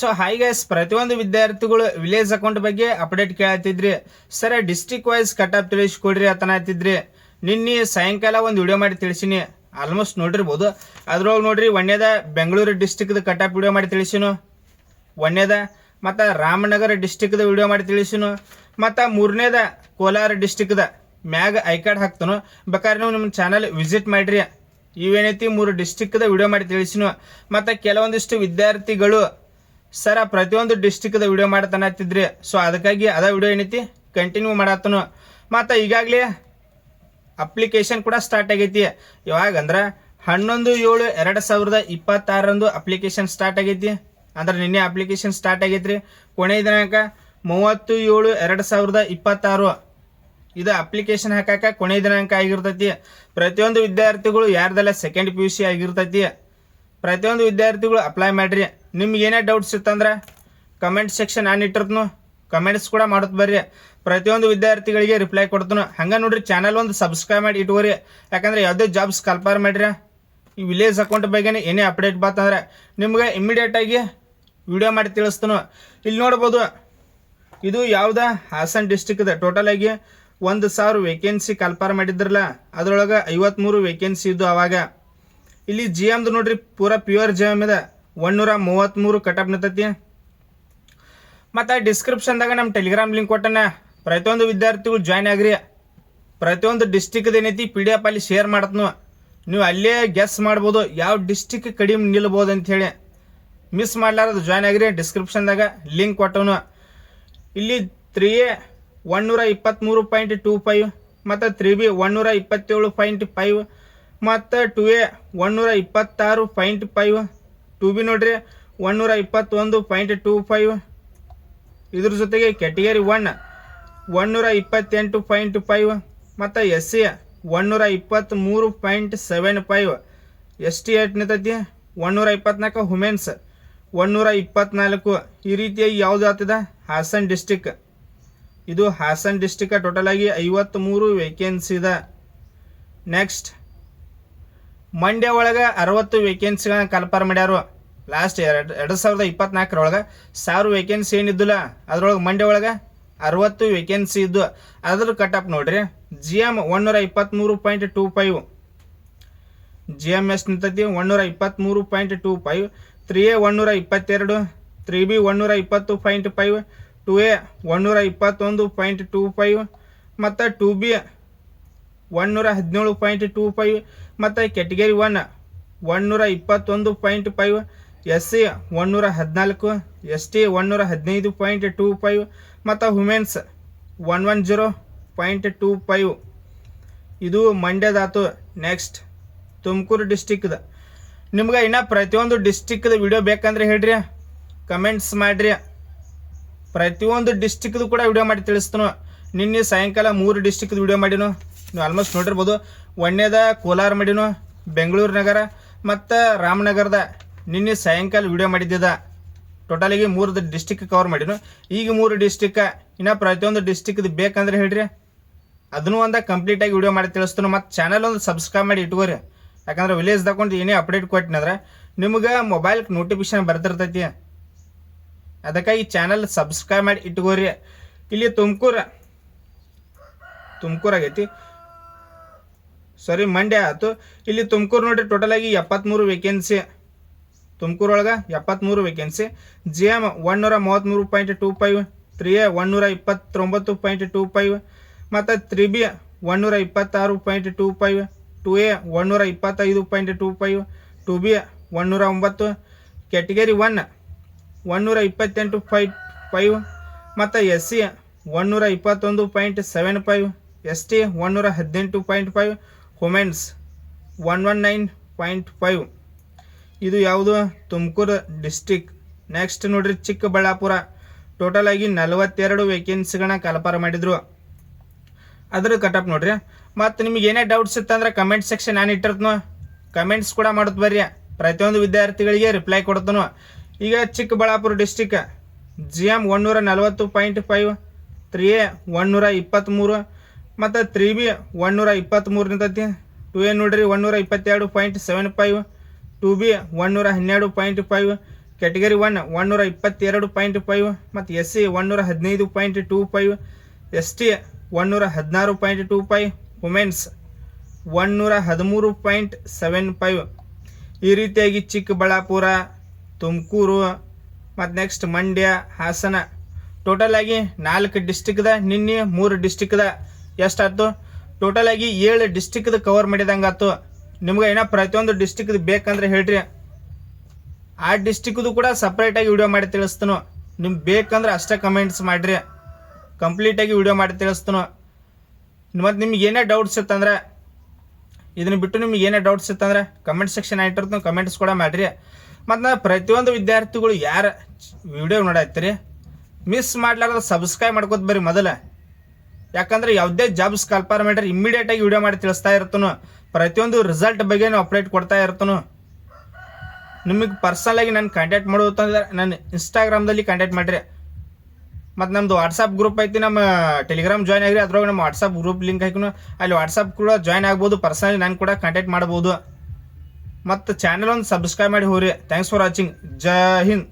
So hi guys, ಪ್ರತಿಯೊಂದು ವಿದ್ಯಾರ್ಥಿಗಳು village account ಬಗ್ಗೆ ಅಪ್ಡೇಟ್ ಕೇಳತ್ತಿದ್ರಿ. Sir district wise cut off ತಿಳಿಸ್ಕೊಡ್ರಿ ಅಂತನಾತಿದ್ರಿ. ನಿನ್ನೆ ಸಾಯಂಕಾಲ ಒಂದು ವಿಡಿಯೋ ಮಾಡಿ ತಿಳಿಸಿನಿ, ಆಲ್ಮೋಸ್ಟ್ ನೋಡಿರ್ಬೋದು. ಅದ್ರೊಳಗೆ ನೋಡ್ರಿ, ಒಂದೇದ ಬೆಂಗಳೂರು ಡಿಸ್ಟಿಕ್ದ ಕಟ್ ಆಫ್ ವಿಡಿಯೋ ಮಾಡಿ ತಿಳಿಸಿನು, ಒಂದೇದ ಮತ್ತು ರಾಮನಗರ ಡಿಸ್ಟಿಕ್ದ ವಿಡಿಯೋ ಮಾಡಿ ತಿಳಿಸಿನು, ಮತ್ತು ಮೂರನೇದ ಕೋಲಾರ ಡಿಸ್ಟಿಕ್ದ ಮ್ಯಾಗ ಐ ಕಾರ್ಡ್ ಹಾಕ್ತಾನು. ಬೇಕಾದ್ರೆ ನೀವು ನಿಮ್ಮ ಚಾನಲ್ ವಿಸಿಟ್ ಮಾಡಿರಿ. ಇವೇನೈತಿ ಮೂರು ಡಿಸ್ಟಿಕ್ದ ವಿಡಿಯೋ ಮಾಡಿ ತಿಳಿಸಿನು. ಮತ್ತು ಕೆಲವೊಂದಿಷ್ಟು ವಿದ್ಯಾರ್ಥಿಗಳು ಸರ ಪ್ರತಿಯೊಂದು ಡಿಸ್ಟಿಕ್ದ ವಿಡಿಯೋ ಮಾಡ್ತಾನತ್ತಿದ್ರಿ. ಸೊ ಅದಕ್ಕಾಗಿ ಅದ ವಿಡಿಯೋ ಏನೈತಿ ಕಂಟಿನ್ಯೂ ಮಾಡತ್ತನು. ಮತ್ತು ಈಗಾಗಲೇ ಅಪ್ಲಿಕೇಶನ್ ಕೂಡ ಸ್ಟಾರ್ಟ್ ಆಗೈತಿ. ಯಾವಾಗಂದ್ರೆ 11/7/2026 ಅಪ್ಲಿಕೇಶನ್ ಸ್ಟಾರ್ಟ್ ಆಗೈತಿ. ಅಂದ್ರೆ ನಿನ್ನೆ ಅಪ್ಲಿಕೇಶನ್ ಸ್ಟಾರ್ಟ್ ಆಗೈತ್ರಿ. ಕೊನೆಯ ದಿನಾಂಕ 30/7/2026. ಇದು ಅಪ್ಲಿಕೇಶನ್ ಹಾಕಾಕ ಕೊನೆಯ ದಿನಾಂಕ ಆಗಿರ್ತೈತಿ. ಪ್ರತಿಯೊಂದು ವಿದ್ಯಾರ್ಥಿಗಳು ಯಾರ್ದೆಲ್ಲ ಸೆಕೆಂಡ್ PUC ಆಗಿರ್ತೈತಿ, ಪ್ರತಿಯೊಂದು ವಿದ್ಯಾರ್ಥಿಗಳು ಅಪ್ಲೈ ಮಾಡ್ರಿ. ನಿಮ್ಗೆ ಏನೇ ಡೌಟ್ಸ್ ಇತ್ತಂದ್ರೆ ಕಮೆಂಟ್ ಸೆಕ್ಷನ್ ನಾನು ಇಟ್ಟಿರ್ತನು, ಕಮೆಂಟ್ಸ್ ಕೂಡ ಮಾಡೋದು ಬರ್ರಿ. ಪ್ರತಿಯೊಂದು ವಿದ್ಯಾರ್ಥಿಗಳಿಗೆ ರಿಪ್ಲೈ ಕೊಡ್ತನು. ಹಂಗೆ ನೋಡ್ರಿ, ಚಾನಲ್ ಒಂದು ಸಬ್ಸ್ಕ್ರೈಬ್ ಮಾಡಿ ಇಟ್ಕೋರಿ. ಯಾಕಂದ್ರೆ ಯಾವುದೇ ಜಾಬ್ಸ್ ಕಲ್ಪಾರ್ ಮಾಡ್ರಿ, ಈ ವಿಲೇಜ್ ಅಕೌಂಟ್ ಬಗ್ಗೆ ಏನೇ ಅಪ್ಡೇಟ್ ಬಂತಂದ್ರೆ ನಿಮ್ಗೆ ಇಮಿಡಿಯೇಟಾಗಿ ವಿಡಿಯೋ ಮಾಡಿ ತಿಳಿಸ್ತನು. ಇಲ್ಲಿ ನೋಡ್ಬೋದು, ಇದು ಯಾವುದ ಹಾಸನ್ ಡಿಸ್ಟಿಕ್ದ ಟೋಟಲ್ ಆಗಿ 1000 ವೇಕೆನ್ಸಿ ಕಲ್ಪಾರ್ ಮಾಡಿದ್ರಲ್ಲ, ಅದ್ರೊಳಗೆ 53 ವೇಕೆನ್ಸಿ ಇದ್ದು. ಅವಾಗ ಇಲ್ಲಿ GMದು ನೋಡ್ರಿ, ಪೂರಾ ಪ್ಯೂರ್ GM ಇದೆ, 133 ಕಟಪ್ ನಿಂತೈತಿ. ಮತ್ತು ಡಿಸ್ಕ್ರಿಪ್ಷನ್ದಾಗ ನಮ್ಮ ಟೆಲಿಗ್ರಾಮ್ ಲಿಂಕ್ ಕೊಟ್ಟನ, ಪ್ರತಿಯೊಂದು ವಿದ್ಯಾರ್ಥಿಗಳು ಜಾಯ್ನ್ ಆಗ್ರಿ. ಪ್ರತಿಯೊಂದು ಡಿಸ್ಟಿಕ್ದು ಏನೈತಿ PDF ಅಲ್ಲಿ ಶೇರ್ ಮಾಡತ್ನು. ನೀವು ಅಲ್ಲೇ ಗೆಸ್ ಮಾಡ್ಬೋದು ಯಾವ ಡಿಸ್ಟಿಕ್ ಕಡಿಮೆ ನಿಲ್ಬೋದು ಅಂಥೇಳಿ. ಮಿಸ್ ಮಾಡ್ಲಾರದು ಜಾಯ್ನ್ ಆಗ್ರಿ. ಡಿಸ್ಕ್ರಿಪ್ಷನ್ದಾಗ ಲಿಂಕ್ ಕೊಟ್ಟವನು. ಇಲ್ಲಿ 3A 123.25 ಮತ್ತು 3B 127.5 ಮತ್ತು 2A 126.5, 2B ನೋಡ್ರಿ 121.25. ಇದ್ರ ಜೊತೆಗೆ ಕ್ಯಾಟಗರಿ 1 128.5 ಮತ್ತು SC 123.75, ST 8 ನಿಂತೈತಿ 124, ವುಮೆನ್ಸ್ 124. ಈ ರೀತಿಯಾಗಿ ಯಾವುದು ಆಗ್ತದ ಹಾಸನ್ ಡಿಸ್ಟಿಕ್. ಇದು ಹಾಸನ್ ಡಿಸ್ಟಿಕ್ ಟೋಟಲ್ ಆಗಿ 53 ವೇಕೆನ್ಸಿ ಇದೆ. ನೆಕ್ಸ್ಟ್ ಮಂಡ್ಯ ಒಳಗೆ 60 ವೇಕೆನ್ಸಿಗಳನ್ನ ಕಲ್ಪಾರ್ ಮಾಡ್ಯಾರು. ಲಾಸ್ಟ್ 2024 1000 ವೇಕೆನ್ಸಿ ಏನಿದ್ದಿಲ್ಲ, ಅದ್ರೊಳಗೆ ಮಂಡ್ಯ ಒಳಗೆ 60 ವೇಕೆನ್ಸಿ ಇದ್ದು. ಅದ್ರ ಕಟಪ್ ನೋಡ್ರಿ, GM 123.25, GMS ನಿಂತೈತಿ 123.25, 3A 122, 3B 120.5, 2A 121.25 ಮತ್ತು 2B 117.25 ಮತ್ತು ಕ್ಯಾಟಗರಿ 1 121.5, SC 114, ST 115.25 ಮತ್ತು ವುಮೆನ್ಸ್ 110.25. ಇದು ಮಂಡ್ಯದಾತು. ನೆಕ್ಸ್ಟ್ ತುಮಕೂರು ಡಿಸ್ಟಿಕ್ದ. ನಿಮ್ಗೆ ಇನ್ನು ಪ್ರತಿಯೊಂದು ಡಿಸ್ಟಿಕ್ದ ವಿಡಿಯೋ ಬೇಕಂದ್ರೆ ಹೇಳ್ರಿ, ಕಮೆಂಟ್ಸ್ ಮಾಡಿರಿ. ಪ್ರತಿಯೊಂದು ಡಿಸ್ಟಿಕ್ದು ಕೂಡ ವಿಡಿಯೋ ಮಾಡಿ ತಿಳಿಸ್ತಾನು. ನಿನ್ನೆ ಸಾಯಂಕಾಲ 3 ಡಿಸ್ಟಿಕ್ದು ವಿಡಿಯೋ ಮಾಡಿನು, ನೀವು ಆಲ್ಮೋಸ್ಟ್ ನೋಡಿರ್ಬೋದು. ಒಂದೇದ ಕೋಲಾರ ಮಾಡಿನು, ಬೆಂಗಳೂರು ನಗರ ಮತ್ತು ರಾಮನಗರದ ನಿನ್ನೆ ಸಾಯಂಕಾಲ ವಿಡಿಯೋ ಮಾಡಿದ್ದ. ಟೋಟಲಿಗೆ 3 ಡಿಸ್ಟಿಕ್ ಕವರ್ ಮಾಡಿನು. ಈಗ 3 ಡಿಸ್ಟಿಕ್. ಇನ್ನು ಪ್ರತಿಯೊಂದು ಡಿಸ್ಟಿಕ್ದು ಬೇಕಂದ್ರೆ ಹೇಳ್ರಿ, ಅದನ್ನು ಒಂದು ಕಂಪ್ಲೀಟಾಗಿ ವಿಡಿಯೋ ಮಾಡಿ ತಿಳಿಸ್ತಾನು. ಮತ್ತು ಚಾನಲ್ ಒಂದು ಸಬ್ಸ್ಕ್ರೈಬ್ ಮಾಡಿ ಇಟ್ಕೋರಿ. ಯಾಕಂದ್ರೆ ವಿಲೇಜ್ ತಗೊಂಡು ಏನೇ ಅಪ್ಡೇಟ್ ಕೊಟ್ಟಿನಂದ್ರೆ ನಿಮ್ಗೆ ಮೊಬೈಲ್ಗೆ ನೋಟಿಫಿಕೇಶನ್ ಬರ್ತಿರ್ತೈತಿ. ಅದಕ್ಕಾಗಿ ಚಾನಲ್ ಸಬ್ಸ್ಕ್ರೈಬ್ ಮಾಡಿ ಇಟ್ಕೋರಿ. ಇಲ್ಲಿ ತುಮಕೂರು ಆಗೈತಿ, ಸಾರಿ ಮಂಡ್ಯ ಆಯ್ತು. ಇಲ್ಲಿ ತುಮಕೂರು ನೋಡ್ರಿ, ಟೋಟಲ್ ಆಗಿ 73 ವೇಕೆನ್ಸಿ. ತುಮಕೂರೊಳಗೆ 73 ವೇಕೆನ್ಸಿ. GM 133.25, 3A 129.25 ಮತ್ತು 3B 126.25, 2A 125.25, 2B 109, ಕ್ಯಾಟಗರಿ 1 128.5 ಮತ್ತು SC 121.75, ST 118.5, ವುಮೆನ್ಸ್ 119.5. ಇದು ಯಾವುದು ತುಮಕೂರು ಡಿಸ್ಟಿಕ್. ನೆಕ್ಸ್ಟ್ ನೋಡ್ರಿ, ಚಿಕ್ಕಬಳ್ಳಾಪುರ. ಟೋಟಲ್ ಆಗಿ 42 ವೇಕೆನ್ಸಿಗಳನ್ನ ಕಲ್ಪಾರ ಮಾಡಿದ್ರು. ಅದ್ರ ಕಟಪ್ ನೋಡ್ರಿ. ಮತ್ತು ನಿಮ್ಗೆ ಏನೇ ಡೌಟ್ಸ್ ಇತ್ತಂದ್ರೆ ಕಮೆಂಟ್ ಸೆಕ್ಷನ್ ನಾನು ಇಟ್ಟಿರ್ತನು, ಕಮೆಂಟ್ಸ್ ಕೂಡ ಮಾಡೋದು ಬರ್ರಿ. ಪ್ರತಿಯೊಂದು ವಿದ್ಯಾರ್ಥಿಗಳಿಗೆ ರಿಪ್ಲೈ ಕೊಡ್ತಾನು. ಈಗ ಚಿಕ್ಕಬಳ್ಳಾಪುರ ಡಿಸ್ಟಿಕ್ GM 140.5, 3A 123 ಮತ್ತು 3B 123 ನಿಂತೈತಿ. 2A ನೋಡ್ರಿ 122.75, 2B 112.5, ಕ್ಯಾಟಗರಿ 1 122.5 ಮತ್ತು SC 115.25, ST 116.25, ವುಮೆನ್ಸ್ 113.75. ಈ ರೀತಿಯಾಗಿ ಚಿಕ್ಕಬಳ್ಳಾಪುರ, ತುಮಕೂರು ಮತ್ತು ನೆಕ್ಸ್ಟ್ ಮಂಡ್ಯ, ಹಾಸನ ಟೋಟಲ್ ಆಗಿ 4 ಡಿಸ್ಟಿಕ್ದ, ನಿನ್ನೆ 3 ಡಿಸ್ಟಿಕ್ದ ಎಷ್ಟಾಯ್ತು? ಟೋಟಲ್ ಆಗಿ 7 ಡಿಸ್ಟಿಕ್ದು ಕವರ್ ಮಾಡಿದಂಗೆ ಆಯ್ತು. ನಿಮ್ಗೆ ಏನೋ ಪ್ರತಿಯೊಂದು ಡಿಸ್ಟಿಕ್ದು ಬೇಕಂದ್ರೆ ಹೇಳ್ರಿ, ಆ ಡಿಸ್ಟಿಕ್ದು ಕೂಡ ಸಪ್ರೇಟಾಗಿ ವಿಡಿಯೋ ಮಾಡಿ ತಿಳಿಸ್ತಾನು. ನಿಮ್ಗೆ ಬೇಕಂದ್ರೆ ಅಷ್ಟೇ ಕಮೆಂಟ್ಸ್ ಮಾಡಿರಿ, ಕಂಪ್ಲೀಟಾಗಿ ವಿಡಿಯೋ ಮಾಡಿ ತಿಳಿಸ್ತಾನು. ಮತ್ತು ನಿಮ್ಗೆ ಏನೇ ಡೌಟ್ಸ್ ಇತ್ತಂದ್ರೆ, ಇದನ್ನ ಬಿಟ್ಟು ನಿಮ್ಗೆ ಏನೇ ಡೌಟ್ಸ್ ಇತ್ತಂದ್ರೆ ಕಮೆಂಟ್ ಸೆಕ್ಷನ್ ಆಗಿರ್ತಾನೆ, ಕಮೆಂಟ್ಸ್ ಕೂಡ ಮಾಡಿರಿ. ಮತ್ತು ನಾನು ಪ್ರತಿಯೊಂದು ವಿದ್ಯಾರ್ಥಿಗಳು ಯಾರು ವಿಡಿಯೋ ನೋಡಾಯ್ತೀರಿ ಮಿಸ್ ಮಾಡ್ಲಾರ್ದ ಸಬ್ಸ್ಕ್ರೈಬ್ ಮಾಡ್ಕೋತ ಬರ್ರಿ ಮೊದಲು. ಯಾಕಂದ್ರೆ ಯಾವುದೇ ಜಾಬ್ಸ್ ಕಾಲ್ಪಾರ್ ಮಾಡ್ರಿ ಇಮ್ಮಿಡಿಯೇಟಾಗಿ ವಿಡಿಯೋ ಮಾಡಿ ತಿಳಿಸ್ತಾ ಇರ್ತಾನು. ಪ್ರತಿಯೊಂದು ರಿಸಲ್ಟ್ ಬಗ್ಗೆನೂ ಅಪ್ಡೇಟ್ ಕೊಡ್ತಾ ಇರ್ತಾನು. ನಿಮಗೆ ಪರ್ಸನಲಾಗಿ ನಾನು ಕಾಂಟ್ಯಾಕ್ಟ್ ಮಾಡೋದಂದ್ರೆ ನಾನು ಇನ್ಸ್ಟಾಗ್ರಾಮ್ದಲ್ಲಿ ಕಾಂಟ್ಯಾಕ್ಟ್ ಮಾಡಿರಿ. ಮತ್ತು ನಮ್ಮದು ವಾಟ್ಸಪ್ ಗ್ರೂಪ್ ಐತಿ, ನಮ್ಮ ಟೆಲಿಗ್ರಾಮ್ ಜಾಯ್ನ್ ಆಗಿರಿ. ಅದ್ರೊಳಗೆ ನಮ್ಮ ವಾಟ್ಸಪ್ ಗ್ರೂಪ್ ಲಿಂಕ್ ಹಾಕಿನು, ಅಲ್ಲಿ ವಾಟ್ಸಪ್ ಕೂಡ ಜಾಯ್ನ್ ಆಗ್ಬೋದು. ಪರ್ಸನಲಿ ನಾನು ಕೂಡ ಕಾಂಟ್ಯಾಕ್ಟ್ ಮಾಡ್ಬೋದು. ಮತ್ತು ಚಾನಲ್ ಒಂದು ಸಬ್ಸ್ಕ್ರೈಬ್ ಮಾಡಿ ಹೋಗ್ರಿ. Thanks for watching. Jai Hind.